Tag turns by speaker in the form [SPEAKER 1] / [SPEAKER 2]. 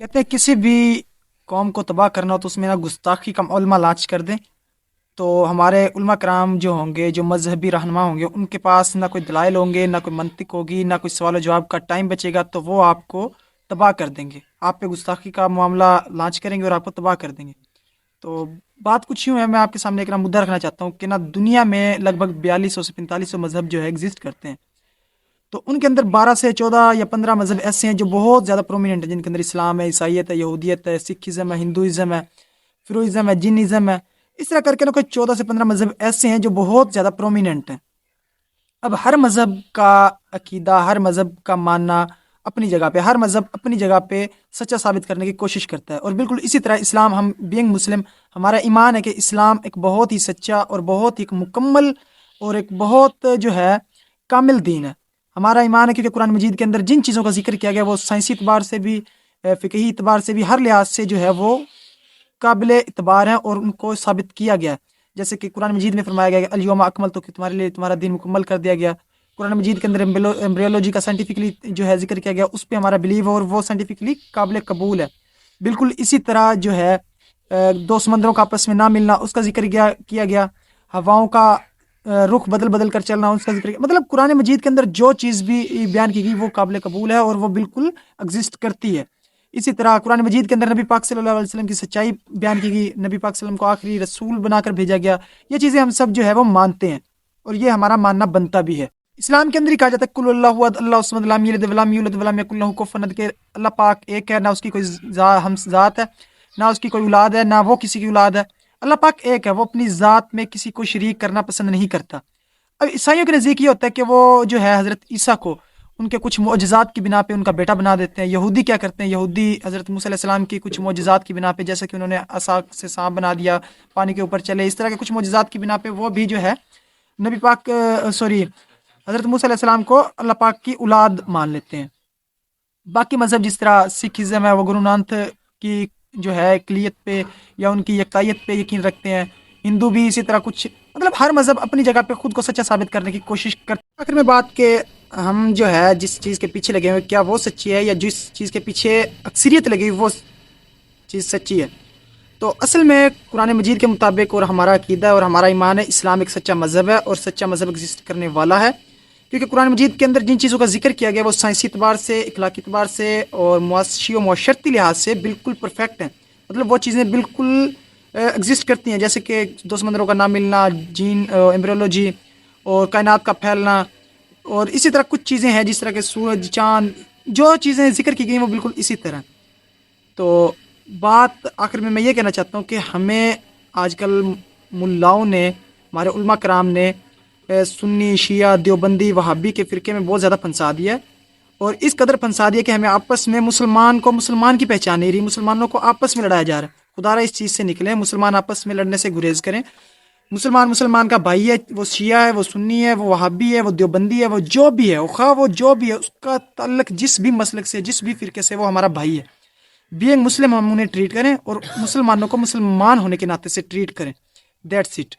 [SPEAKER 1] کہتے ہیں کسی بھی قوم کو تباہ کرنا ہو تو اس میں نہ گستاخی کا علماء لانچ کر دیں. تو ہمارے علماء کرام جو ہوں گے، جو مذہبی رہنما ہوں گے، ان کے پاس نہ کوئی دلائل ہوں گے، نہ کوئی منطق ہوگی، نہ کوئی سوال و جواب کا ٹائم بچے گا، تو وہ آپ کو تباہ کر دیں گے. آپ پہ گستاخی کا معاملہ لانچ کریں گے اور آپ کو تباہ کر دیں گے. تو بات کچھ یوں ہے، میں آپ کے سامنے ایک مدعا رکھنا چاہتا ہوں کہ نا دنیا میں لگ بھگ 4200 سے 4500 مذہب جو ہے ایگزسٹ کرتے ہیں. تو ان کے اندر 12 سے 14 یا 15 مذہب ایسے ہیں جو بہت زیادہ پرومیننٹ ہیں، جن کے اندر اسلام ہے، عیسائیت ہے، یہودیت ہے، سکھزم ہے، ہندوازم ہے، فروئزم ہے، جینزم ہے. اس طرح کر کے نا کوئی 14 سے 15 مذہب ایسے ہیں جو بہت زیادہ پرومیننٹ ہیں. اب ہر مذہب کا عقیدہ، ہر مذہب کا ماننا اپنی جگہ پہ، ہر مذہب اپنی جگہ پہ سچا ثابت کرنے کی کوشش کرتا ہے. اور بالکل اسی طرح اسلام، ہم بینگ مسلم، ہمارا ایمان ہے کہ اسلام ایک بہت ہی سچا اور بہت ہی ایک مکمل اور ایک بہت جو ہے کامل دین ہے. ہمارا ایمان ہے کیونکہ قرآن مجید کے اندر جن چیزوں کا ذکر کیا گیا وہ سائنسی اعتبار سے بھی، فقہی اعتبار سے بھی، ہر لحاظ سے جو ہے وہ قابل اعتبار ہیں اور ان کو ثابت کیا گیا ہے. جیسے کہ قرآن مجید میں فرمایا گیا کہ الیوم اکملت کہ تمہارے لیے تمہارا دین مکمل کر دیا گیا. قرآن مجید کے اندر ایمبریولوجی کا سائنٹیفکلی جو ہے ذکر کیا گیا، اس پہ ہمارا بلیو ہے اور وہ سائنٹیفکلی قابل قبول ہے. بالکل اسی طرح جو ہے دو سمندروں کا آپس میں نہ ملنا، اس کا ذکر کیا گیا. ہواؤں کا رخ بدل بدل کر چلنا، اس کا ذکر کیا. مطلب قرآن مجید کے اندر جو چیز بھی بیان کی گئی وہ قابل قبول ہے اور وہ بالکل ایگزسٹ کرتی ہے. اسی طرح قرآن مجید کے اندر نبی پاک صلی اللہ علیہ وسلم کی سچائی بیان کی گئی، نبی پاک صلی اللہ علیہ وسلم کو آخری رسول بنا کر بھیجا گیا. یہ چیزیں ہم سب جو ہے وہ مانتے ہیں اور یہ ہمارا ماننا بنتا بھی ہے. اسلام کے اندر ہی کہا جاتا ہے کل اللہ احد اللہ الصمد لم یلد ولم یولد ولم یکن له کفوا احد، کہ اللہ پاک ایک ہے، نہ اس کی کوئی ہم ذات ہے، نہ اس کی کوئی اولاد ہے، نہ وہ کسی کی اولاد ہے. اللہ پاک ایک ہے، وہ اپنی ذات میں کسی کو شریک کرنا پسند نہیں کرتا. اب عیسائیوں کے نزدیک یہ ہوتا ہے کہ وہ جو ہے حضرت عیسیٰ کو ان کے کچھ معجزات کی بنا پہ ان کا بیٹا بنا دیتے ہیں. یہودی کیا کرتے ہیں، یہودی حضرت موسیٰ علیہ السلام کی کچھ معجزات کی بنا پہ، جیسے کہ انہوں نے عصا سے سانپ بنا دیا، پانی کے اوپر چلے، اس طرح کے کچھ معجزات کی بنا پہ وہ بھی جو ہے نبی پاک حضرت موسیٰ علیہ السلام کو اللہ پاک کی اولاد مان لیتے ہیں. باقی مذہب جس طرح سکھزم ہے وہ گرو نانک کی جو ہے اقلیت پہ یا ان کی یکتائیت پہ یقین رکھتے ہیں. ہندو بھی اسی طرح کچھ، مطلب ہر مذہب اپنی جگہ پہ خود کو سچا ثابت کرنے کی کوشش کرتے ہیں. آخر میں بات کہ ہم جو ہے جس چیز کے پیچھے لگے ہوئے کیا وہ سچی ہے، یا جس چیز کے پیچھے اکثریت لگی ہوئی وہ چیز سچی ہے. تو اصل میں قرآن مجید کے مطابق اور ہمارا عقیدہ اور ہمارا ایمان ہے اسلام ایک سچا مذہب ہے اور سچا مذہب ایگزسٹ کرنے والا ہے. کیونکہ قرآن مجید کے اندر جن چیزوں کا ذکر کیا گیا وہ سائنسی اعتبار سے، اخلاقی اعتبار سے اور معاشی و معاشرتی لحاظ سے بالکل پرفیکٹ ہیں. مطلب وہ چیزیں بالکل ایگزسٹ کرتی ہیں، جیسے کہ دو سمندروں کا نہ ملنا، جین ایمبریولوجی اور کائنات کا پھیلنا، اور اسی طرح کچھ چیزیں ہیں جس طرح کہ سورج، چاند، جو چیزیں ذکر کی گئی وہ بالکل اسی طرح. تو بات آخر میں یہ کہنا چاہتا ہوں کہ ہمیں آج کل ملاؤں نے، ہمارے علماء کرام نے سنی، شیعہ، دیوبندی، وہابی کے فرقے میں بہت زیادہ پھنسا دیا ہے. اور اس قدر پھنسا دیا کہ ہمیں آپس میں مسلمان کو مسلمان کی پہچان نہیں رہی، مسلمانوں کو آپس میں لڑایا جا رہا ہے. خدا را اس چیز سے نکلیں، مسلمان آپس میں لڑنے سے گریز کریں. مسلمان کا بھائی ہے، وہ شیعہ ہے، وہ سنی ہے، وہ وہابی ہے، وہ دیوبندی ہے، وہ جو بھی ہے، خواہ وہ جو بھی ہے، اس کا تعلق جس بھی مسلک سے، جس بھی فرقے سے، وہ ہمارا بھائی ہے. بینگ مسلم ہم انہیں ٹریٹ کریں اور مسلمانوں کو مسلمان ہونے کے ناطے سے ٹریٹ کریں. That's it.